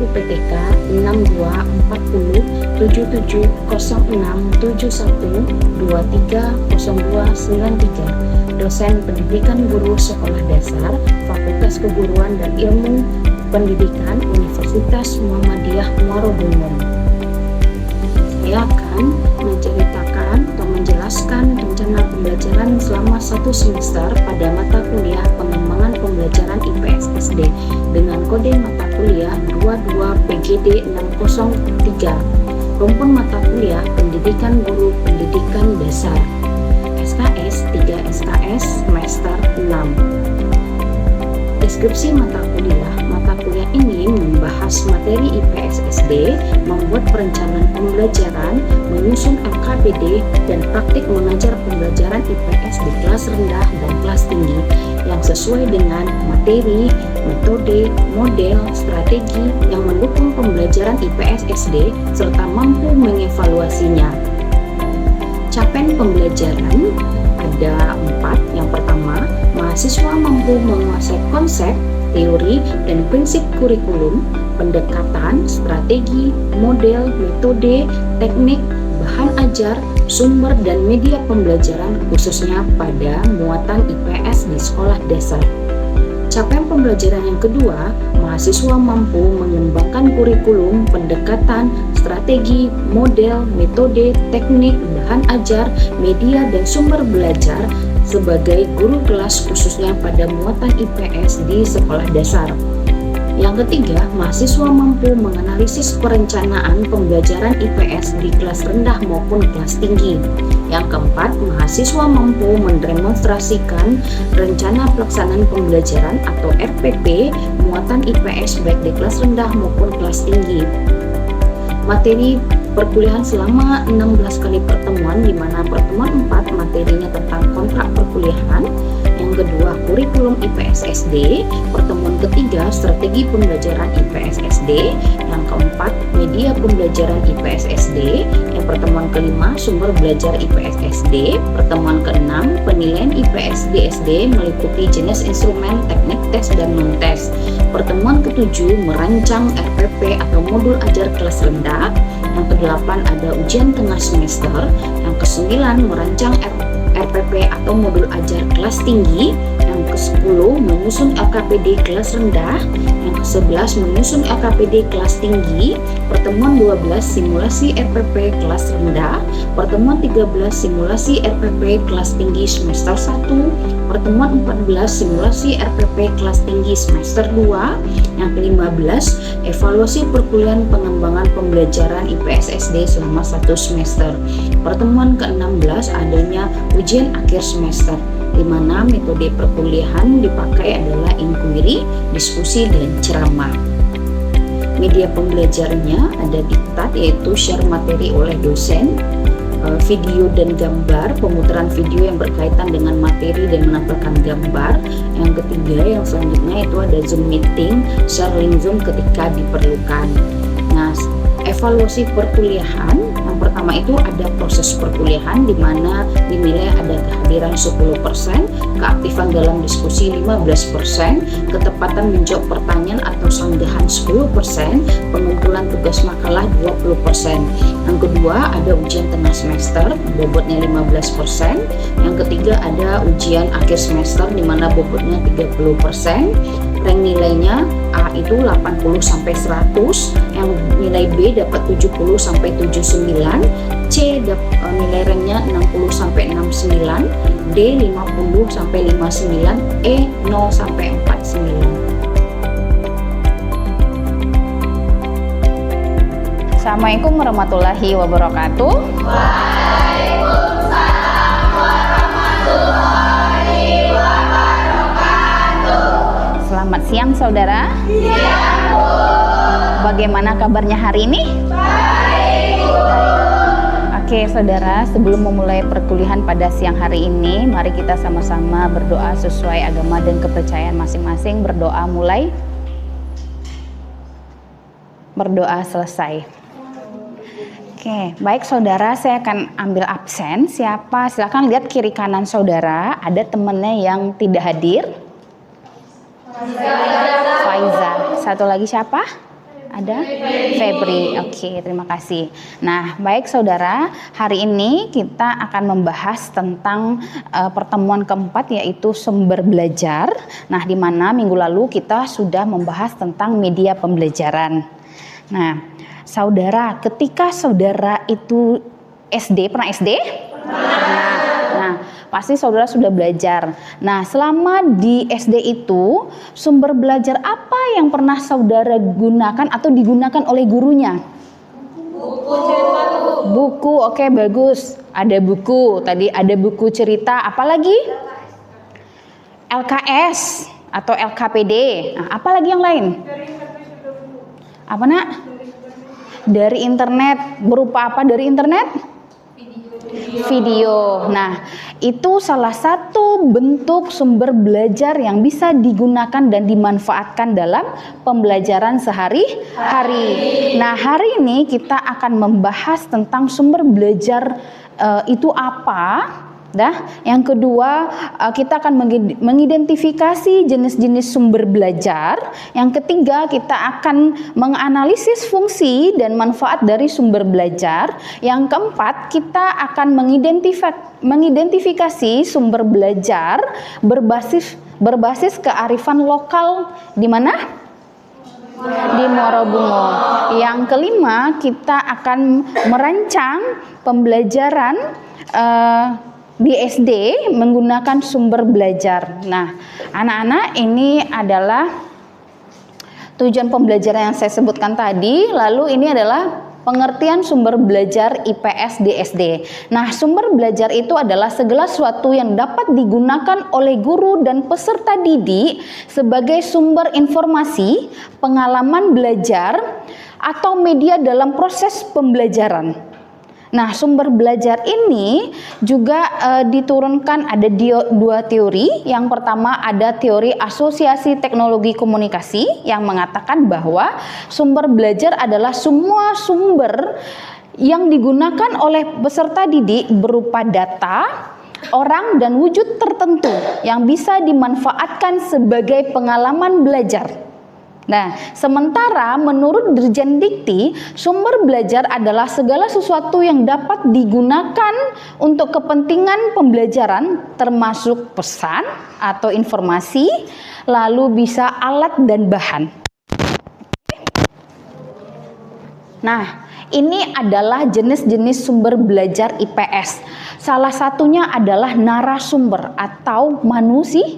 UPTK 62407171230293. Dosen Pendidikan Guru Sekolah Dasar Fakultas Keguruan dan Ilmu Pendidikan Universitas Muhammadiyah Muaro Bungur. Saya akan menceritakan atau menjelaskan rencana pembelajaran selama 1 semester pada mata kuliah pengembangan pembelajaran IPS SD dengan kode mata kuliah 22 PGD 603. Rumpun mata kuliah Pendidikan Guru Pendidikan Dasar SKS 3 SKS semester 6. Deskripsi mata kuliah ini membahas materi IPS SD, membuat perencanaan pembelajaran, menyusun LKPD, dan praktik mengajar pembelajaran IPS di kelas rendah dan kelas tinggi yang sesuai dengan materi, metode, model, strategi yang mendukung pembelajaran IPS SD serta mampu mengevaluasinya. Capaian pembelajaran ada 4. Yang pertama, mahasiswa mampu menguasai konsep, teori, dan prinsip kurikulum, pendekatan, strategi, model, metode, teknik, bahan ajar, sumber, dan media pembelajaran khususnya pada muatan IPS di sekolah dasar. Capaian pembelajaran yang kedua, mahasiswa mampu mengembangkan kurikulum, pendekatan, strategi, model, metode, teknik, bahan ajar, media, dan sumber belajar sebagai guru kelas khususnya pada muatan IPS di sekolah dasar. Yang ketiga, mahasiswa mampu menganalisis perencanaan pembelajaran IPS di kelas rendah maupun kelas tinggi. Yang keempat, mahasiswa mampu mendemonstrasikan rencana pelaksanaan pembelajaran atau RPP muatan IPS baik di kelas rendah maupun kelas tinggi. Materi perkuliahan selama 16 kali pertemuan, di mana pertemuan 4 materinya tentang kontrak perkuliahan, yang kedua kurikulum IPS SD, pertemuan ketiga strategi pembelajaran IPS SD, yang keempat media pembelajaran IPS SD, yang pertemuan kelima sumber belajar IPS SD, pertemuan keenam penilaian IPS di SD meliputi jenis instrumen, teknik tes, dan non-tes, pertemuan ketujuh merancang RPP atau modul ajar kelas rendah, yang kedelapan ada ujian tengah semester, yang kesembilan merancang RPP atau modul ajar kelas tinggi, yang ke-10 menyusun LKPD kelas rendah, yang ke-11 menyusun LKPD kelas tinggi, pertemuan 12 simulasi RPP kelas rendah, pertemuan 13 simulasi RPP kelas tinggi semester 1, pertemuan 14 simulasi RPP kelas tinggi semester 2, yang ke-15 evaluasi perkuliahan pengembangan pembelajaran IPS SD selama 1 semester. Pertemuan ke-16 adanya ujian akhir semester, di mana metode perkuliahan dipakai adalah inquiry, diskusi, dan ceramah. Media pembelajarannya ada diktat, yaitu share materi oleh dosen, video dan gambar, pemutaran video yang berkaitan dengan materi dan menampilkan gambar. Yang ketiga, yang selanjutnya itu ada Zoom meeting, share link Zoom ketika diperlukan. Nah, evaluasi perkuliahan yang pertama itu ada proses perkuliahan, di mana dinilai ada kehadiran 10%, keaktifan dalam diskusi 15%, ketepatan menjawab pertanyaan atau sanggahan 10%, pengumpulan tugas makalah 20%. Yang kedua ada ujian tengah semester, bobotnya 15%. Yang ketiga ada ujian akhir semester, di mana bobotnya 30%. Rank nilainya A itu 80 sampai 100, yang nilai B dapat 70 sampai 79, C nilai ranknya 60 sampai 69, D 50 sampai 59, E 0 sampai 49. Assalamualaikum warahmatullahi wabarakatuh. Waalaikumsalam warahmatullahi wabarakatuh. Selamat siang saudara. Siang, Bu. Bagaimana kabarnya hari ini? Baik, Bu. Oke saudara, sebelum memulai perkuliahan pada siang hari ini, mari kita sama-sama berdoa sesuai agama dan kepercayaan masing-masing. Berdoa mulai, berdoa selesai. Oke, baik saudara, saya akan ambil absen. Siapa? Silakan lihat kiri kanan saudara, ada temennya yang tidak hadir. Faiza. Satu lagi siapa? Ada? Febri. Oke, terima kasih. Nah, baik saudara, hari ini kita akan membahas tentang pertemuan keempat, yaitu sumber belajar. Nah, di mana minggu lalu kita sudah membahas tentang media pembelajaran. Nah, saudara, ketika saudara itu SD, pernah SD? Nah, pasti saudara sudah belajar. Nah, selama di SD itu, sumber belajar apa yang pernah saudara gunakan atau digunakan oleh gurunya? Buku, oke, bagus. Ada buku, tadi ada buku cerita, apalagi? LKS atau LKPD. Nah, apalagi yang lain? Apa nak? Dari internet. Berupa apa dari internet? Video. Nah, itu salah satu bentuk sumber belajar yang bisa digunakan dan dimanfaatkan dalam pembelajaran sehari-hari. Nah, hari ini kita akan membahas tentang sumber belajar itu apa. Yang kedua, kita akan mengidentifikasi jenis-jenis sumber belajar. Yang ketiga, kita akan menganalisis fungsi dan manfaat dari sumber belajar. Yang keempat, kita akan mengidentifikasi sumber belajar berbasis kearifan lokal di mana? Di Muara Bungo. Yang kelima, kita akan merancang pembelajaran di SD menggunakan sumber belajar. Nah, anak-anak, ini adalah tujuan pembelajaran yang saya sebutkan tadi. Lalu ini adalah pengertian sumber belajar IPS di SD. Nah, sumber belajar itu adalah segala sesuatu yang dapat digunakan oleh guru dan peserta didik sebagai sumber informasi, pengalaman belajar, atau media dalam proses pembelajaran. Nah, sumber belajar ini juga diturunkan ada dua teori. Yang pertama ada teori asosiasi teknologi komunikasi yang mengatakan bahwa sumber belajar adalah semua sumber yang digunakan oleh peserta didik berupa data, orang, dan wujud tertentu yang bisa dimanfaatkan sebagai pengalaman belajar. Nah, sementara menurut Dirjen Dikti, sumber belajar adalah segala sesuatu yang dapat digunakan untuk kepentingan pembelajaran, termasuk pesan atau informasi, lalu bisa alat dan bahan. Nah, ini adalah jenis-jenis sumber belajar IPS. Salah satunya adalah narasumber atau manusia.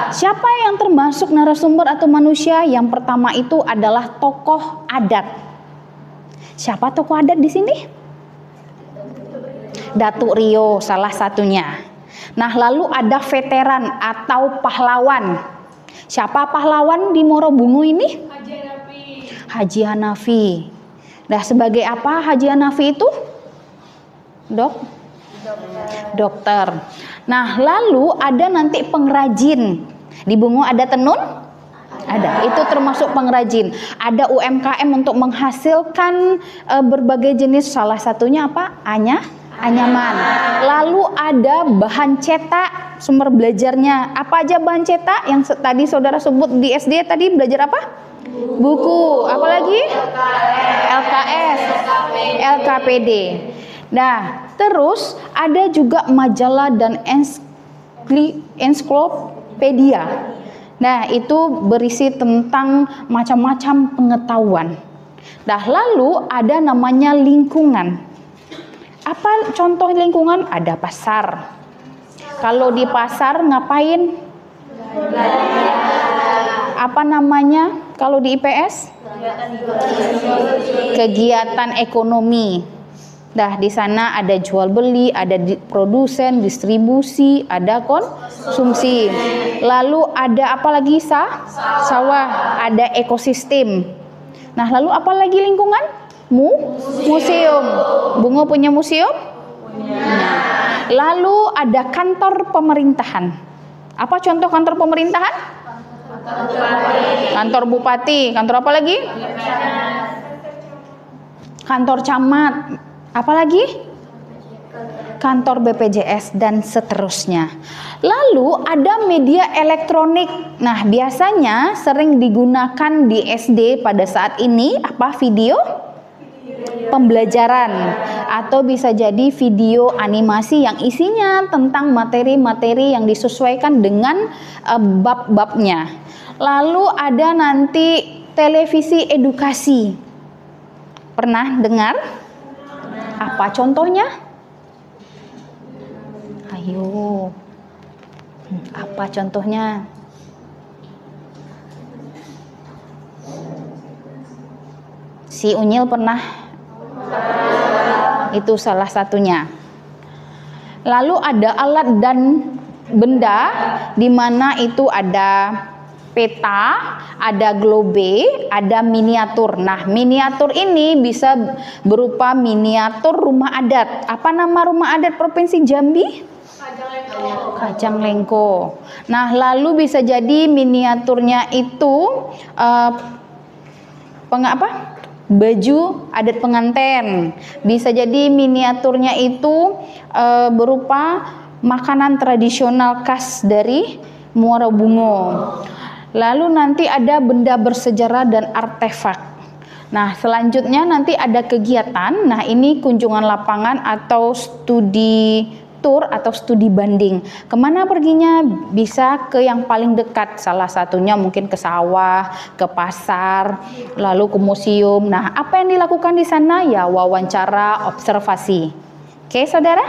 Siapa yang termasuk narasumber atau manusia? Yang pertama itu adalah tokoh adat. Siapa tokoh adat di sini? Datuk Rio salah satunya. Nah, lalu ada veteran atau pahlawan. Siapa pahlawan di Muara Bungo ini? Haji Hanafi. Nah, sebagai apa Haji Hanafi itu? Dokter. Nah, lalu ada nanti pengrajin. Di Bungo ada tenun? Ada. Itu termasuk pengrajin. Ada UMKM untuk menghasilkan berbagai jenis, salah satunya apa? Anyaman. Lalu ada bahan cetak, sumber belajarnya. Apa aja bahan cetak yang tadi saudara sebut di SD tadi belajar apa? Buku. Apalagi? LKS, LKPD. Nah, terus ada juga majalah dan ensiklopedia. Nah, itu berisi tentang macam-macam pengetahuan. Nah, lalu ada namanya lingkungan. Apa contoh lingkungan? Ada pasar. Kalau di pasar ngapain? Apa namanya kalau di IPS? Kegiatan ekonomi. Nah, di sana ada jual beli, ada produsen, distribusi, ada konsumsi. Lalu ada apa lagi? Sawah, ada ekosistem. Nah, lalu apa lagi lingkungan? Museum. Bungo punya museum? Punya. Lalu ada kantor pemerintahan. Apa contoh kantor pemerintahan? Kantor bupati. Kantor apa lagi? Kantor camat. Apalagi? kantor BPJS dan seterusnya. Lalu ada media elektronik. Nah, biasanya sering digunakan di SD pada saat ini apa? Video pembelajaran atau bisa jadi video animasi yang isinya tentang materi-materi yang disesuaikan dengan bab-babnya. Lalu ada nanti televisi edukasi. Pernah dengar? Apa contohnya? Ayo, apa contohnya? Si Unyil pernah? Itu salah satunya. Lalu ada alat dan benda di mana itu ada peta, ada globe, ada miniatur. Nah, miniatur ini bisa berupa miniatur rumah adat. Apa nama rumah adat Provinsi Jambi? Kajang-Lengko. Nah, lalu bisa jadi miniaturnya itu baju adat pengantin. Bisa jadi miniaturnya itu berupa makanan tradisional khas dari Muara Bungo. Lalu nanti ada benda bersejarah dan artefak. Nah, selanjutnya nanti ada kegiatan. Nah, ini kunjungan lapangan atau studi tour atau studi banding. Kemana perginya? Bisa ke yang paling dekat. Salah satunya mungkin ke sawah, ke pasar, lalu ke museum. Nah, apa yang dilakukan di sana? Ya, wawancara, observasi. Oke, saudara?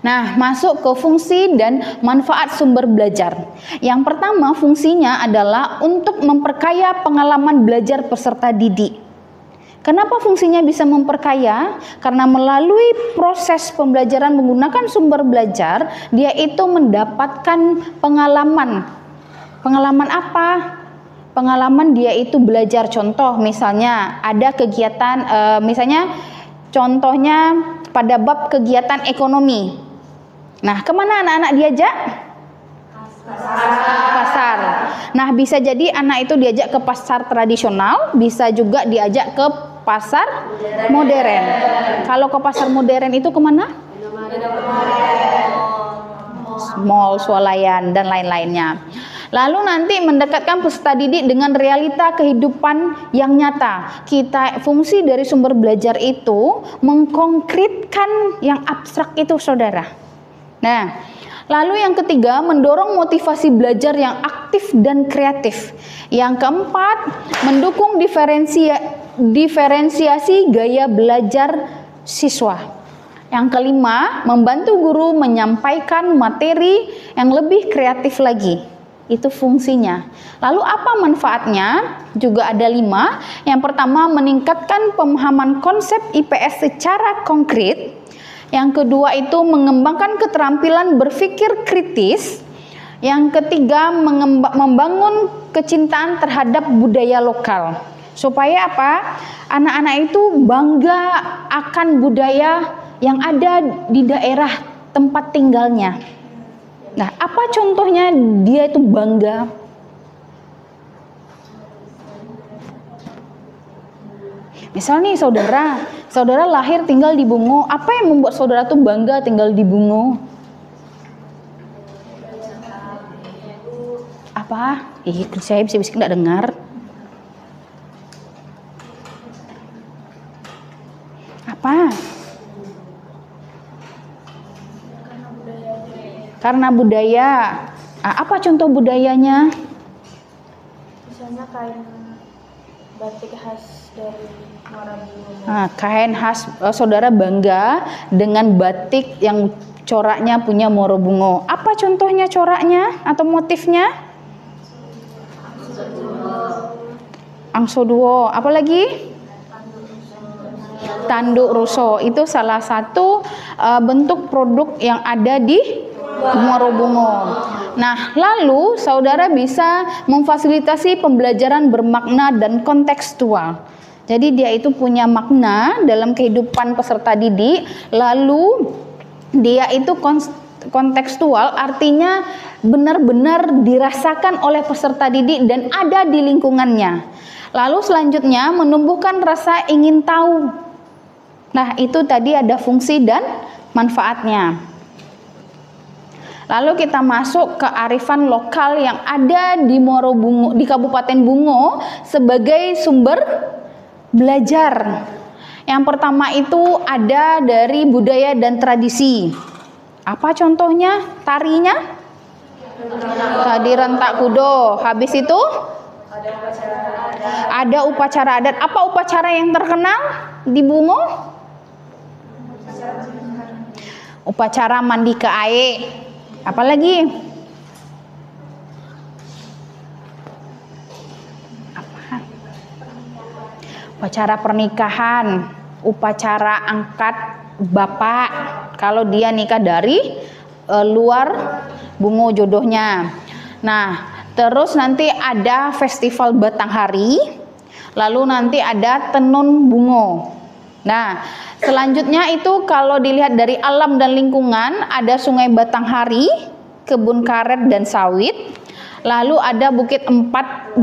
Nah, masuk ke fungsi dan manfaat sumber belajar. Yang pertama, fungsinya adalah untuk memperkaya pengalaman belajar peserta didik. Kenapa fungsinya bisa memperkaya? Karena melalui proses pembelajaran menggunakan sumber belajar, dia itu mendapatkan pengalaman. Pengalaman apa? Pengalaman dia itu belajar. Contoh, misalnya ada kegiatan, misalnya contohnya pada bab kegiatan ekonomi. Nah, kemana anak-anak diajak? Pasar. Nah, bisa jadi anak itu diajak ke pasar tradisional, bisa juga diajak ke pasar modern. Kalau ke pasar modern itu kemana? Mall, swalayan, dan lain-lainnya. Lalu nanti mendekatkan peserta didik dengan realita kehidupan yang nyata. Fungsi dari sumber belajar itu mengkonkretkan yang abstrak itu, saudara. Nah, lalu yang ketiga, mendorong motivasi belajar yang aktif dan kreatif. Yang keempat, mendukung diferensiasi gaya belajar siswa. Yang kelima, membantu guru menyampaikan materi yang lebih kreatif lagi. Itu fungsinya. Lalu apa manfaatnya? Juga ada 5. Yang pertama, meningkatkan pemahaman konsep IPS secara konkret. Yang kedua itu mengembangkan keterampilan berpikir kritis. Yang ketiga, membangun kecintaan terhadap budaya lokal. Supaya apa? Anak-anak itu bangga akan budaya yang ada di daerah tempat tinggalnya. Nah, apa contohnya dia itu bangga? Misal nih saudara lahir tinggal di Bungo, apa yang membuat saudara tuh bangga tinggal di Bungo? Apa? Saya bisa nggak dengar. Apa? Karena budaya. Apa contoh budayanya? Misalnya kain batik khas dari Muara Bungo. Kain khas, saudara bangga dengan batik yang coraknya punya Muara Bungo. Apa contohnya coraknya atau motifnya? Angsoduo. Apa lagi? Tanduk Ruso. Itu salah satu bentuk produk yang ada di Muara Bungo. Nah, lalu saudara bisa memfasilitasi pembelajaran bermakna dan kontekstual. Jadi dia itu punya makna dalam kehidupan peserta didik, lalu dia itu kontekstual, artinya benar-benar dirasakan oleh peserta didik dan ada di lingkungannya. Lalu selanjutnya menumbuhkan rasa ingin tahu. Nah, itu tadi ada fungsi dan manfaatnya. Lalu kita masuk ke arifan lokal yang ada di Muaro Bungo, di Kabupaten Bungo sebagai sumber belajar. Yang pertama itu ada dari budaya dan tradisi. Apa contohnya? Tarinya? Tadi rentak kudo. Habis itu ada upacara adat. Apa upacara yang terkenal di Bungo? Upacara mandi ke air. Apalagi? Apa? Upacara pernikahan, upacara angkat bapak kalau dia nikah dari luar Bungo jodohnya. Nah, terus nanti ada festival Batanghari, lalu nanti ada Tenun Bungo. Nah, selanjutnya itu kalau dilihat dari alam dan lingkungan, ada Sungai Batanghari, kebun karet dan sawit, lalu ada Bukit 14.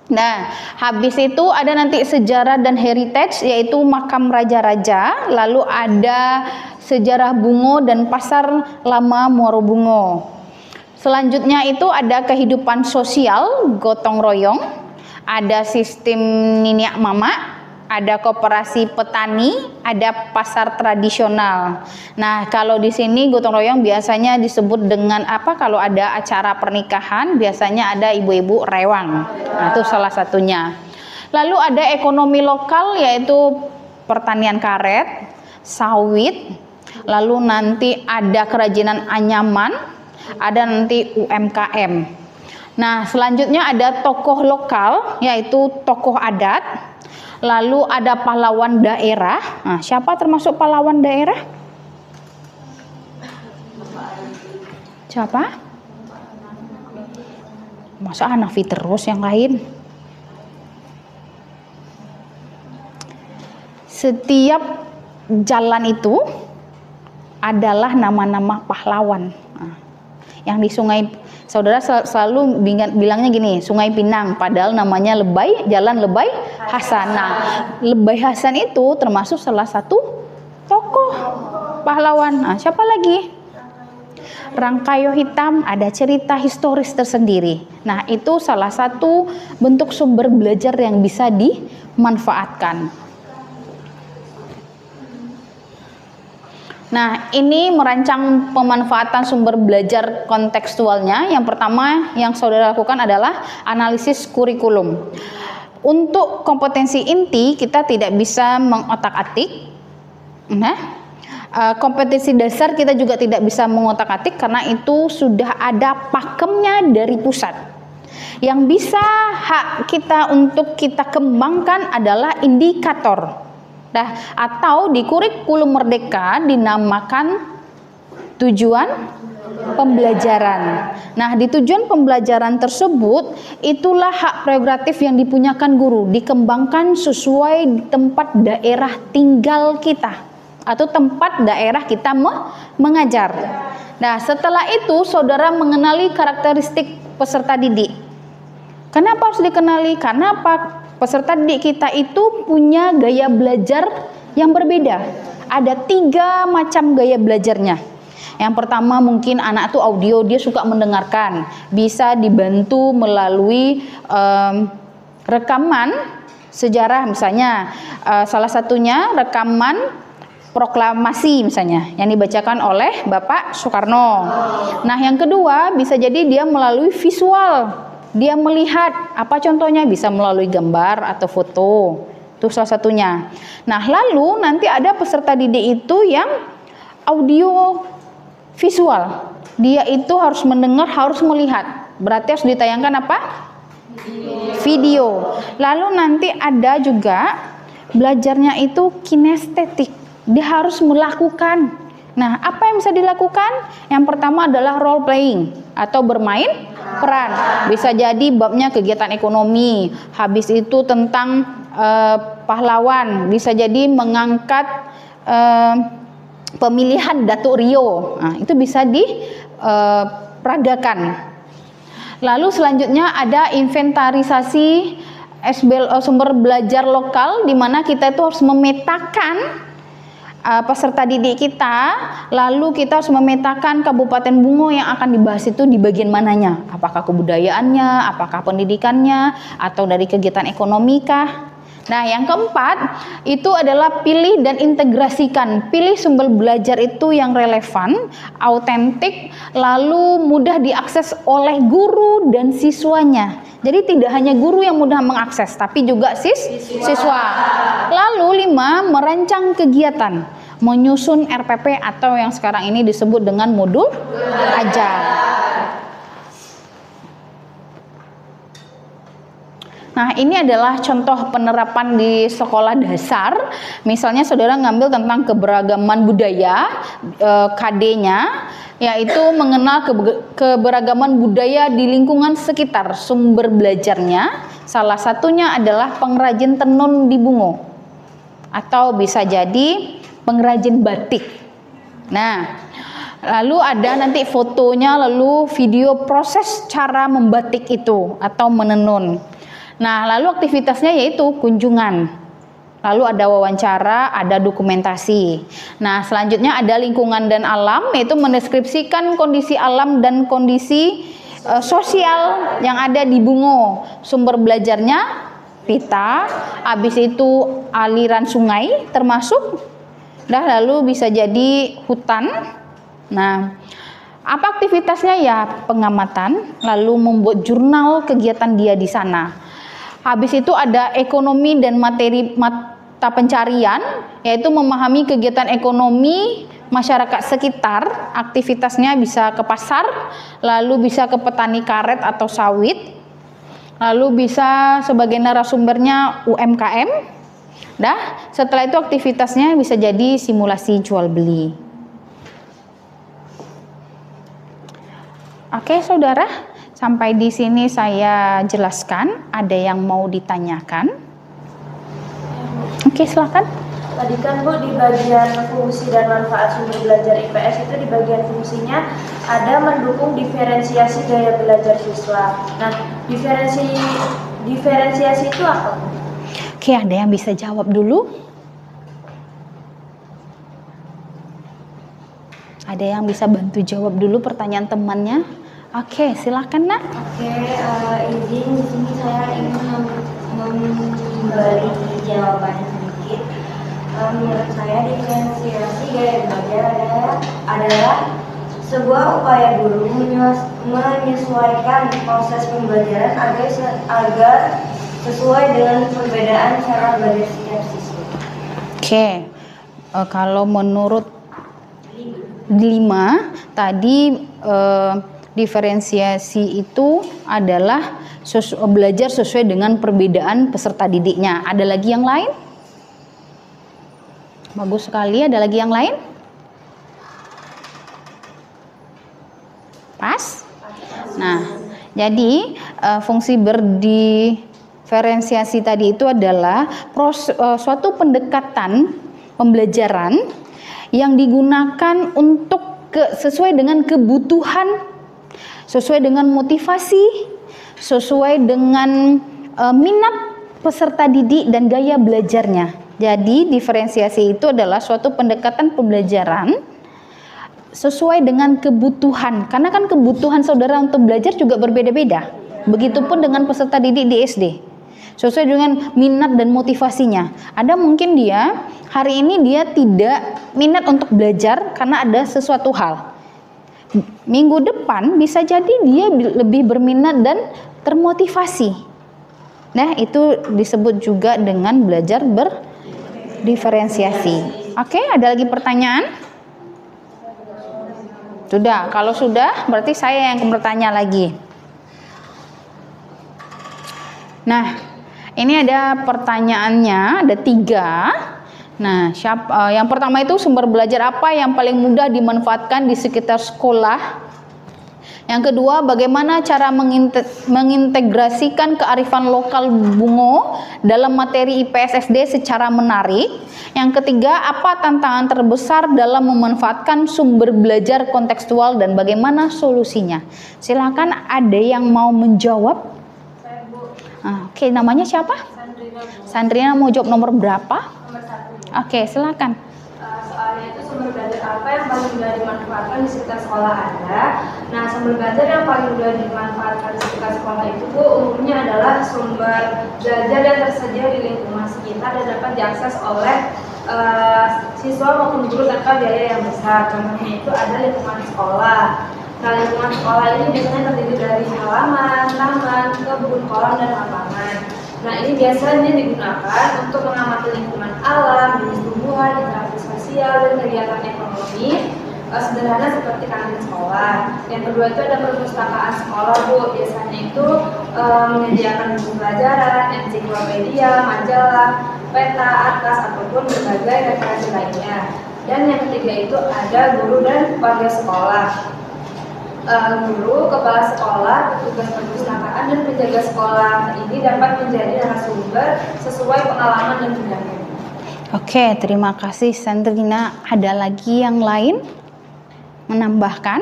Nah, habis itu ada nanti sejarah dan heritage, yaitu makam raja-raja, lalu ada sejarah Bungo dan pasar lama Muaro Bungo. Selanjutnya itu ada kehidupan sosial, gotong royong, ada sistem niniak mama, ada koperasi petani, ada pasar tradisional. Nah, kalau di sini gotong royong biasanya disebut dengan apa? Kalau ada acara pernikahan biasanya ada ibu-ibu rewang. Nah, itu salah satunya. Lalu ada ekonomi lokal yaitu pertanian karet, sawit, lalu nanti ada kerajinan anyaman, ada nanti UMKM. Nah, selanjutnya ada tokoh lokal yaitu tokoh adat. Lalu ada pahlawan daerah. Nah, siapa termasuk pahlawan daerah? Siapa? Masa Hanafi terus yang lain? Setiap jalan itu adalah nama-nama pahlawan. Nah, yang di sungai, saudara selalu bilangnya gini, Sungai Pinang, padahal namanya Jalan Lebay Hasan. Nah, Lebay Hasan itu termasuk salah satu tokoh pahlawan. Nah, siapa lagi? Rangkayo Hitam, ada cerita historis tersendiri. Nah, itu salah satu bentuk sumber belajar yang bisa dimanfaatkan. Nah, ini merancang pemanfaatan sumber belajar kontekstualnya. Yang pertama yang saudara lakukan adalah analisis kurikulum. Untuk kompetensi inti kita tidak bisa mengotak-atik. Nah, kompetensi dasar kita juga tidak bisa mengotak-atik karena itu sudah ada pakemnya dari pusat. Yang bisa hak kita untuk kita kembangkan adalah indikator. Nah, atau di kurikulum Merdeka dinamakan tujuan pembelajaran. Nah, di tujuan pembelajaran tersebut itulah hak prerogatif yang dipunyakan guru, dikembangkan sesuai tempat daerah tinggal kita atau tempat daerah kita mengajar. Nah, setelah itu saudara mengenali karakteristik peserta didik. Kenapa harus dikenali? Karena apa? Peserta didik kita itu punya gaya belajar yang berbeda. Ada 3 macam gaya belajarnya. Yang pertama mungkin anak itu audio, dia suka mendengarkan. Bisa dibantu melalui rekaman sejarah misalnya. Salah satunya rekaman proklamasi misalnya yang dibacakan oleh Bapak Soekarno. Nah, yang kedua bisa jadi dia melalui visual. Dia melihat, apa contohnya? Bisa melalui gambar atau foto. Itu salah satunya. Nah, lalu nanti ada peserta didik itu yang audio visual. Dia itu harus mendengar, harus melihat. Berarti harus ditayangkan apa? Video. Lalu nanti ada juga belajarnya itu kinestetik. Dia harus melakukan. Nah, apa yang bisa dilakukan? Yang pertama adalah role playing atau bermain peran. Bisa jadi babnya kegiatan ekonomi, habis itu tentang pahlawan, bisa jadi mengangkat pemilihan Datuk Rio. Nah, itu bisa diperagakan. Lalu selanjutnya ada inventarisasi sumber belajar lokal, di mana kita itu harus memetakan peserta didik kita, lalu kita harus memetakan Kabupaten Bungo yang akan dibahas itu di bagian mananya, apakah kebudayaannya, apakah pendidikannya, atau dari kegiatan ekonomi kah. Nah, yang keempat itu adalah pilih dan integrasikan. Pilih sumber belajar itu yang relevan, autentik, lalu mudah diakses oleh guru dan siswanya. Jadi tidak hanya guru yang mudah mengakses, tapi juga siswa. Lalu 5, merancang kegiatan, menyusun RPP atau yang sekarang ini disebut dengan modul ajar. Nah, ini adalah contoh penerapan di sekolah dasar. Misalnya saudara ngambil tentang keberagaman budaya, KD-nya, yaitu mengenal keberagaman budaya di lingkungan sekitar. Sumber belajarnya salah satunya adalah pengrajin tenun di Bungo, atau bisa jadi pengrajin batik. Nah, lalu ada nanti fotonya, lalu video proses cara membatik itu atau menenun. Nah, lalu aktivitasnya yaitu kunjungan. Lalu ada wawancara, ada dokumentasi. Nah, selanjutnya ada lingkungan dan alam, yaitu mendeskripsikan kondisi alam dan kondisi sosial yang ada di Bungo. Sumber belajarnya pita, habis itu aliran sungai termasuk, lalu bisa jadi hutan. Nah, apa aktivitasnya? Ya pengamatan, lalu membuat jurnal kegiatan dia di sana. Habis itu ada ekonomi dan materi mata pencarian, yaitu memahami kegiatan ekonomi masyarakat sekitar. Aktivitasnya bisa ke pasar, lalu bisa ke petani karet atau sawit, lalu bisa sebagai narasumbernya UMKM. Setelah itu aktivitasnya bisa jadi simulasi jual beli. Oke, saudara. Sampai di sini saya jelaskan. Ada yang mau ditanyakan? Oke, silakan. Tadi kan Bu di bagian fungsi dan manfaat sumber belajar IPS itu di bagian fungsinya ada mendukung diferensiasi gaya belajar siswa. Nah, diferensiasi itu apa, Bu? Oke, ada yang bisa jawab dulu? Ada yang bisa bantu jawab dulu pertanyaan temannya? Oke, silakan Nak. Oke, izin di sini saya ingin memberi jawabannya sedikit. Menurut saya diferensiasi gaya belajar adalah sebuah upaya guru menyesuaikan proses pembelajaran agar sesuai dengan perbedaan cara belajar setiap siswa. Oke, kalau menurut 5 tadi diferensiasi itu adalah belajar sesuai dengan perbedaan peserta didiknya. Ada lagi yang lain? Bagus sekali. Ada lagi yang lain? Pas? Nah, jadi fungsi berdiferensiasi tadi itu adalah suatu pendekatan pembelajaran yang digunakan untuk sesuai dengan kebutuhan, sesuai dengan motivasi, sesuai dengan minat peserta didik dan gaya belajarnya. Jadi diferensiasi itu adalah suatu pendekatan pembelajaran sesuai dengan kebutuhan. Karena kan kebutuhan saudara untuk belajar juga berbeda-beda. Begitupun dengan peserta didik di SD. Sesuai dengan minat dan motivasinya. Ada mungkin dia hari ini dia tidak minat untuk belajar karena ada sesuatu hal. Minggu depan bisa jadi dia lebih berminat dan termotivasi. Nah, itu disebut juga dengan belajar berdiferensiasi. Oke, ada lagi pertanyaan? Sudah, kalau sudah berarti saya yang bertanya lagi. Nah, ini ada pertanyaannya, ada 3. Nah, yang pertama itu sumber belajar apa yang paling mudah dimanfaatkan di sekitar sekolah? Yang kedua, bagaimana cara mengintegrasikan kearifan lokal Bungo dalam materi IPS SD secara menarik? Yang ketiga, apa tantangan terbesar dalam memanfaatkan sumber belajar kontekstual dan bagaimana solusinya? Silakan, ada yang mau menjawab? Saya, Bu. Oke. Oke, namanya siapa? Sandrina, Bu. Sandrina mau jawab nomor berapa? Nomor 1. Oke, silakan. Soalnya itu sumber belajar apa yang paling mudah dimanfaatkan di sekitar sekolah ada. Nah, sumber belajar yang paling mudah dimanfaatkan di sekitar sekolah itu, Bu, umumnya adalah sumber belajar yang tersedia di lingkungan sekitar dan dapat diakses oleh siswa maupun guru tanpa biaya yang besar. Contohnya itu ada lingkungan sekolah. Nah, lingkungan sekolah ini biasanya terdiri dari halaman, taman, kebun, kolam, dan lapangan. Nah, ini biasanya digunakan untuk mengamati lingkungan alam, jenis tumbuhan, interaksi sosial, dan kegiatan ekonomi sederhana seperti kantin sekolah. Yang kedua itu ada perpustakaan sekolah, Bu. Biasanya itu menyediakan buku pelajaran, ensiklopedia, majalah, peta, atlas, ataupun berbagai referensi lainnya. Dan yang ketiga itu ada guru dan warga sekolah. Guru, kepala sekolah, petugas perpustakaan, dan penjaga sekolah ini dapat menjadi narasumber sesuai pengalaman dan bidangnya. Oke, terima kasih Sandrina. Ada lagi yang lain menambahkan?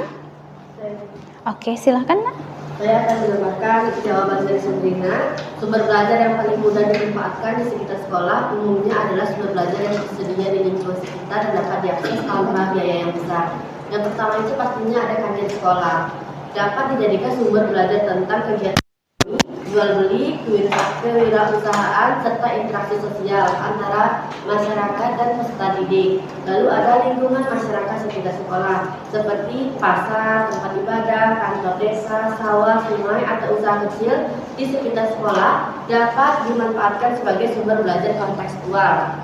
Oke, silakan Nak. Saya akan menambahkan jawaban dari Sandrina. Sumber belajar yang paling mudah dimanfaatkan di sekitar sekolah umumnya adalah sumber belajar yang tersedia di lingkungan sekitar dan dapat diakses tanpa biaya yang besar. Yang pertama itu pastinya ada kantin sekolah. Dapat dijadikan sumber belajar tentang kegiatan jual beli, kewirausahaan, serta interaksi sosial antara masyarakat dan peserta didik. Lalu ada lingkungan masyarakat sekitar sekolah, seperti pasar, tempat ibadah, kantor desa, sawah, sungai, atau usaha kecil di sekitar sekolah dapat dimanfaatkan sebagai sumber belajar kontekstual.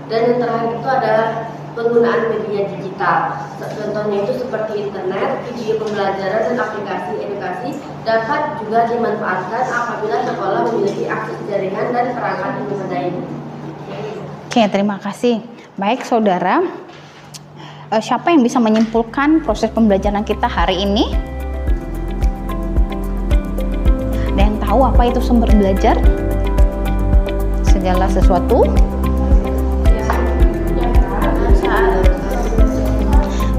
Dan yang terakhir itu adalah penggunaan media digital. Contohnya itu seperti internet, video pembelajaran, dan aplikasi edukasi dapat juga dimanfaatkan apabila sekolah memiliki akses jaringan dan perangkat yang memadai. Oke, terima kasih. Baik, saudara. Siapa yang bisa menyimpulkan proses pembelajaran kita hari ini? Ada yang tahu apa itu sumber belajar? Segala sesuatu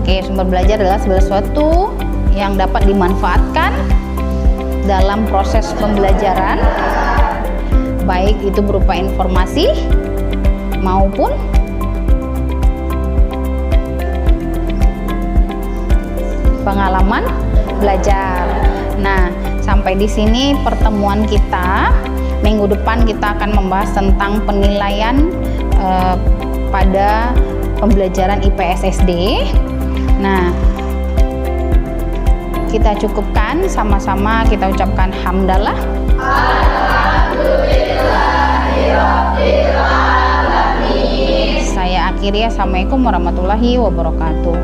Oke, sumber belajar adalah segala sesuatu yang dapat dimanfaatkan dalam proses pembelajaran, baik itu berupa informasi maupun pengalaman belajar. Nah, sampai di sini pertemuan kita. Minggu depan kita akan membahas tentang penilaian pada pembelajaran IPS SD. Nah, kita cukupkan sama-sama, kita ucapkan hamdalah. Saya akhiri, assalamualaikum warahmatullahi wabarakatuh.